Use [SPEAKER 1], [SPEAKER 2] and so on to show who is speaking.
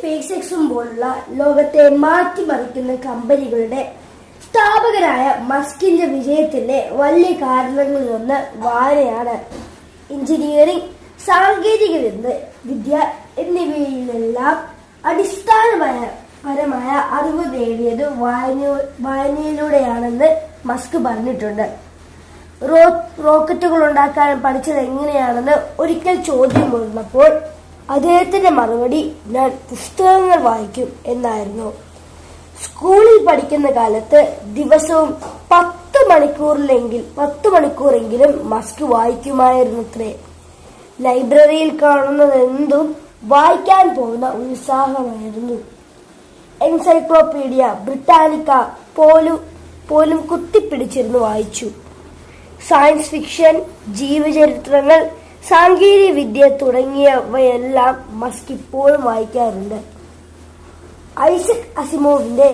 [SPEAKER 1] Space എക്സും പോലുള്ള ലോകത്തെ മാറ്റിമറിക്കുന്ന കമ്പനികളുടെ സ്ഥാപകനായ മസ്കിന്റെ വിജയത്തിന്റെ വലിയ കാരണങ്ങളിലൊന്ന് വായനയാണ്. എഞ്ചിനീയറിംഗ്, സാങ്കേതിക വിദ്യ എന്നിവയിലെല്ലാം അടിസ്ഥാനപരമായ അറിവ് നേടിയത് വായനയിലൂടെയാണെന്ന് മസ്ക് പറഞ്ഞിട്ടുണ്ട്. റോക്കറ്റുകൾ ഉണ്ടാക്കാൻ പഠിച്ചത് എങ്ങനെയാണെന്ന് ഒരിക്കൽ ചോദ്യം വന്നപ്പോൾ അദ്ദേഹത്തിന്റെ മറുപടി, ഞാൻ പുസ്തകങ്ങൾ വായിക്കും എന്നായിരുന്നു. സ്കൂളിൽ പഠിക്കുന്ന കാലത്ത് ദിവസവും 10 മണിക്കൂറെങ്കിലും മസ്ക് വായിക്കുമായിരുന്നത്രേ. ലൈബ്രറിയിൽ കാണുന്നതെന്തും വായിക്കാൻ പോകുന്ന ഉത്സാഹമായിരുന്നു. എൻസൈക്ലോപീഡിയ ബ്രിട്ടാനിക്ക പോലും കുത്തിപ്പിടിച്ചിരുന്നു വായിച്ചു. സയൻസ് ഫിക്ഷൻ, ജീവചരിത്രങ്ങൾ, സാങ്കേതിക വിദ്യ തുടങ്ങിയവയെല്ലാം മസ്ക് ഇപ്പോഴും വായിക്കാറുണ്ട്. ഐസക് അസിമോവിന്റെ